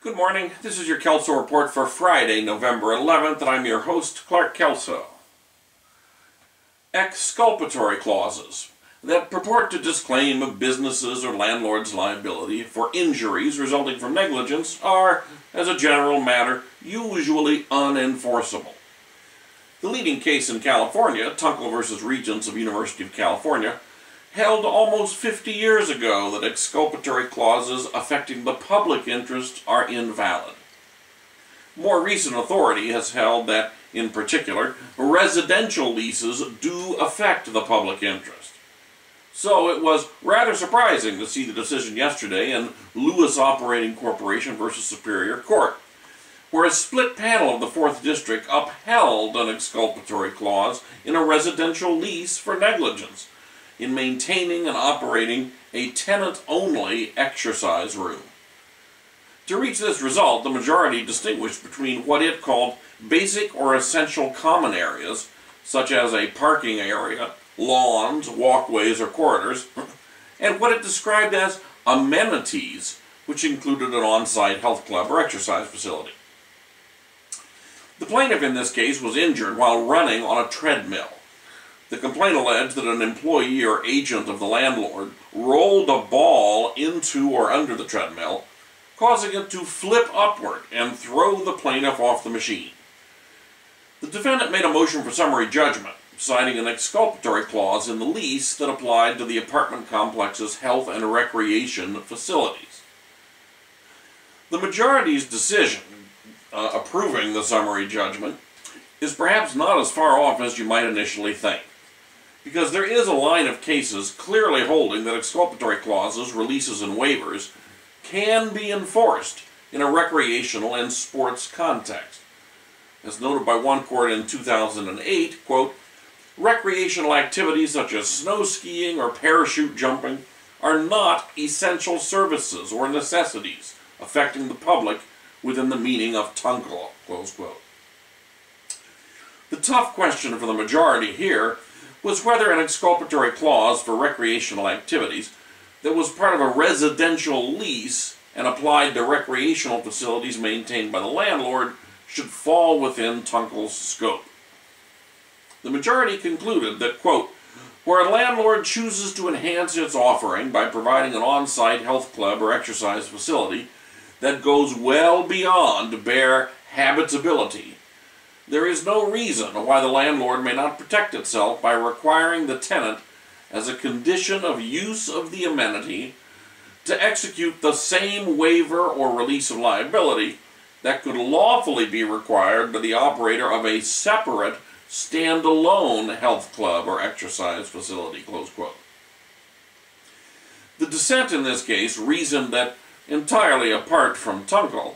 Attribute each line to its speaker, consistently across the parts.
Speaker 1: Good morning. This is your Kelso Report for Friday, November 11th, and I'm your host, Clark Kelso. Exculpatory clauses that purport to disclaim a business's or landlord's liability for injuries resulting from negligence are, as a general matter, usually unenforceable. The leading case in California, Tunkel v. Regents of University of California, held almost 50 years ago that exculpatory clauses affecting the public interest are invalid. More recent authority has held that, in particular, residential leases do affect the public interest. So it was rather surprising to see the decision yesterday in Lewis Operating Corporation v. Superior Court, where a split panel of the 4th District upheld an exculpatory clause in a residential lease for negligence in maintaining and operating a tenant-only exercise room. To reach this result, the majority distinguished between what it called basic or essential common areas, such as a parking area, lawns, walkways, or corridors, and what it described as amenities, which included an on-site health club or exercise facility. The plaintiff in this case was injured while running on a treadmill. The complaint alleged that an employee or agent of the landlord rolled a ball into or under the treadmill, causing it to flip upward and throw the plaintiff off the machine. The defendant made a motion for summary judgment, citing an exculpatory clause in the lease that applied to the apartment complex's health and recreation facilities. The majority's decision approving the summary judgment is perhaps not as far off as you might initially think, because there is a line of cases clearly holding that exculpatory clauses, releases, and waivers can be enforced in a recreational and sports context. As noted by one court in 2008, quote, recreational activities such as snow skiing or parachute jumping are not essential services or necessities affecting the public within the meaning of Tunkel, close quote. The tough question for the majority here was whether an exculpatory clause for recreational activities that was part of a residential lease and applied to recreational facilities maintained by the landlord should fall within Tunkel's scope. The majority concluded that, quote, where a landlord chooses to enhance its offering by providing an on-site health club or exercise facility that goes well beyond bare habitability, there is no reason why the landlord may not protect itself by requiring the tenant, as a condition of use of the amenity, to execute the same waiver or release of liability that could lawfully be required by the operator of a separate, standalone health club or exercise facility, close quote. The dissent in this case reasoned that, entirely apart from Tunkel,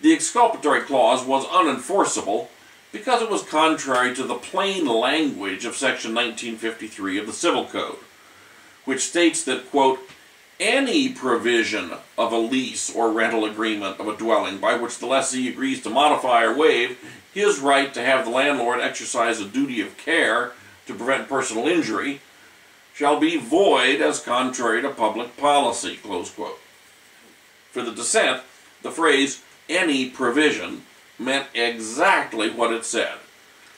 Speaker 1: the exculpatory clause was unenforceable because it was contrary to the plain language of Section 1953 of the Civil Code, which states that, quote, any provision of a lease or rental agreement of a dwelling by which the lessee agrees to modify or waive his right to have the landlord exercise a duty of care to prevent personal injury shall be void as contrary to public policy, close quote. For the dissent, the phrase any provision meant exactly what it said,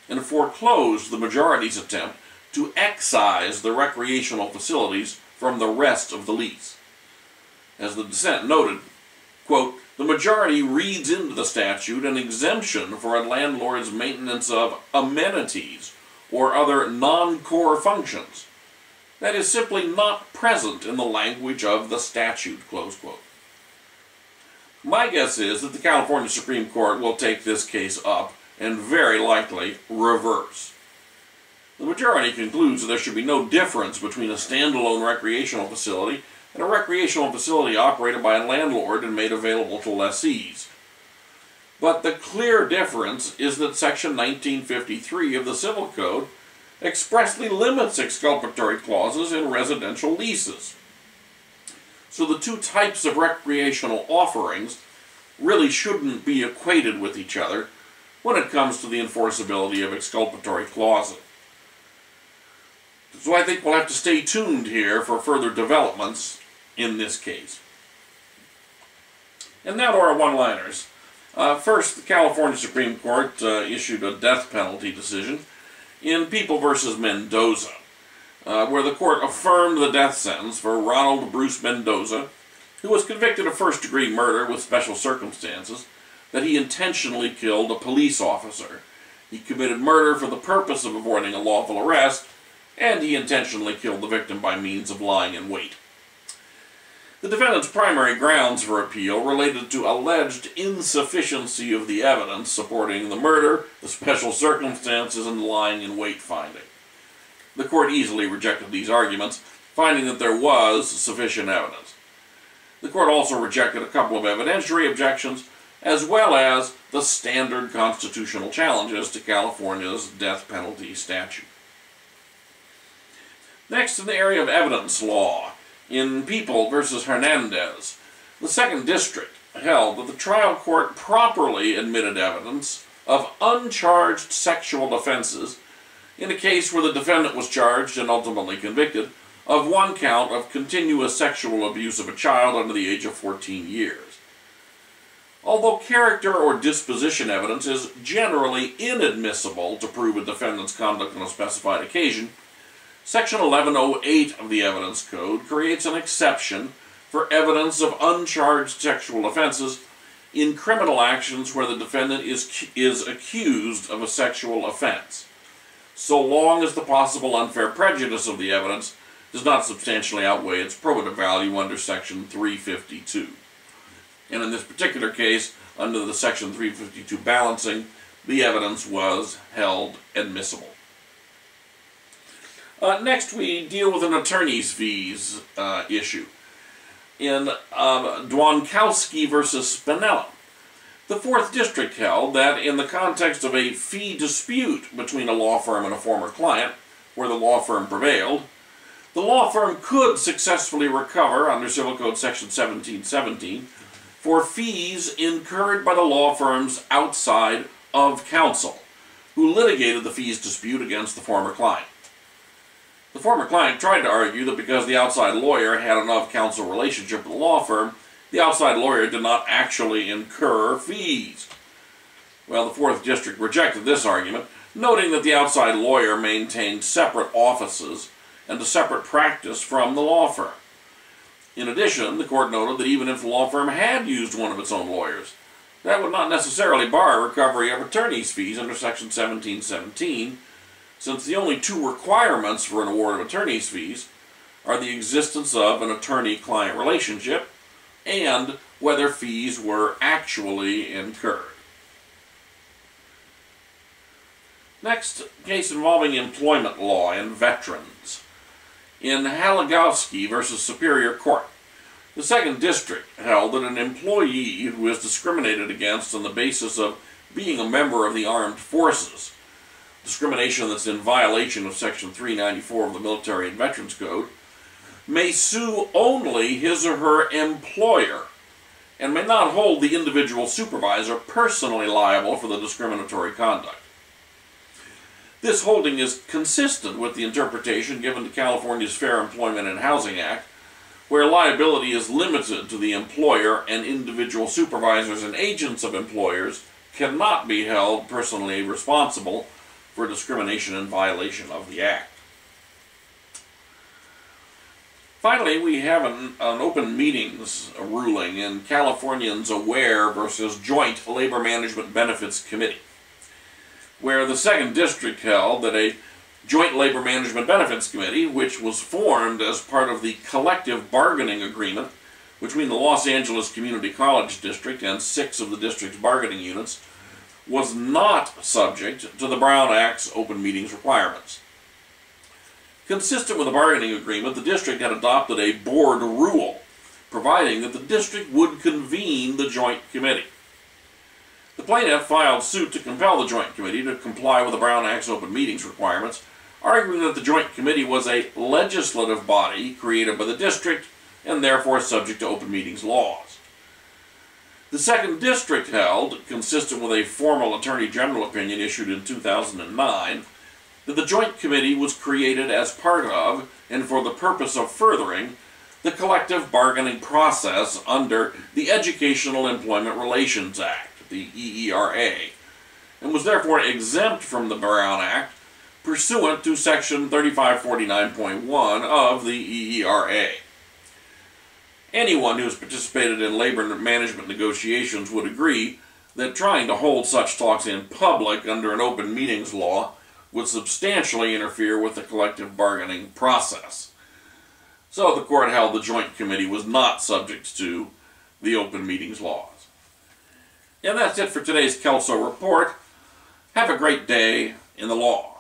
Speaker 1: and foreclosed the majority's attempt to excise the recreational facilities from the rest of the lease. As the dissent noted, quote, the majority reads into the statute an exemption for a landlord's maintenance of amenities or other non-core functions that is simply not present in the language of the statute, close quote. My guess is that the California Supreme Court will take this case up and very likely reverse. The majority concludes that there should be no difference between a standalone recreational facility and a recreational facility operated by a landlord and made available to lessees. But the clear difference is that Section 1953 of the Civil Code expressly limits exculpatory clauses in residential leases. So the two types of recreational offerings really shouldn't be equated with each other when it comes to the enforceability of exculpatory clauses. So I think we'll have to stay tuned here for further developments in this case. And now to our one-liners. First, the California Supreme Court issued a death penalty decision in People v. Mendoza, where the court affirmed the death sentence for Ronald Bruce Mendoza, who was convicted of first-degree murder with special circumstances, that he intentionally killed a police officer. He committed murder for the purpose of avoiding a lawful arrest, and he intentionally killed the victim by means of lying in wait. The defendant's primary grounds for appeal related to alleged insufficiency of the evidence supporting the murder, the special circumstances, and the lying in wait finding. The court easily rejected these arguments, finding that there was sufficient evidence. The court also rejected a couple of evidentiary objections, as well as the standard constitutional challenges to California's death penalty statute. Next, in the area of evidence law, in People v. Hernandez, the Second District held that the trial court properly admitted evidence of uncharged sexual offenses in a case where the defendant was charged and ultimately convicted of one count of continuous sexual abuse of a child under the age of 14 years. Although character or disposition evidence is generally inadmissible to prove a defendant's conduct on a specified occasion, Section 1108 of the Evidence Code creates an exception for evidence of uncharged sexual offenses in criminal actions where the defendant is accused of a sexual offense, so long as the possible unfair prejudice of the evidence does not substantially outweigh its probative value under Section 352. And in this particular case, under the Section 352 balancing, the evidence was held admissible. Next, we deal with an attorney's fees issue. In Dwonkowski v. Spinella, the Fourth District held that in the context of a fee dispute between a law firm and a former client, where the law firm prevailed, the law firm could successfully recover under Civil Code Section 1717 for fees incurred by the law firms outside of counsel, who litigated the fees dispute against the former client. The former client tried to argue that because the outside lawyer had an of-counsel relationship with the law firm, the outside lawyer did not actually incur fees. Well, the Fourth District rejected this argument, noting that the outside lawyer maintained separate offices and a separate practice from the law firm. In addition, the court noted that even if the law firm had used one of its own lawyers, that would not necessarily bar recovery of attorney's fees under Section 1717, since the only two requirements for an award of attorney's fees are the existence of an attorney-client relationship and whether fees were actually incurred. Next, case involving employment law and veterans. In Haligowski v. Superior Court, the Second District held that an employee who is discriminated against on the basis of being a member of the armed forces, discrimination that's in violation of Section 394 of the Military and Veterans Code, may sue only his or her employer and may not hold the individual supervisor personally liable for the discriminatory conduct. This holding is consistent with the interpretation given to California's Fair Employment and Housing Act, where liability is limited to the employer and individual supervisors and agents of employers cannot be held personally responsible for discrimination in violation of the Act. Finally, we have an open meetings ruling in Californians Aware versus Joint Labor Management Benefits Committee, where the Second District held that a Joint Labor Management Benefits Committee, which was formed as part of the collective bargaining agreement between the Los Angeles Community College District and 6 of the district's bargaining units, was not subject to the Brown Act's open meetings requirements. Consistent with the bargaining agreement, the district had adopted a board rule, providing that the district would convene the joint committee. The plaintiff filed suit to compel the joint committee to comply with the Brown Act's open meetings requirements, arguing that the joint committee was a legislative body created by the district and therefore subject to open meetings laws. The Second District held, consistent with a formal Attorney General opinion issued in 2009, that the Joint Committee was created as part of, and for the purpose of furthering, the collective bargaining process under the Educational Employment Relations Act, the EERA, and was therefore exempt from the Brown Act pursuant to Section 3549.1 of the EERA. Anyone who has participated in labor management negotiations would agree that trying to hold such talks in public under an open meetings law would substantially interfere with the collective bargaining process. So the court held the Joint Committee was not subject to the open meetings laws. And that's it for today's Kelso Report. Have a great day in the law.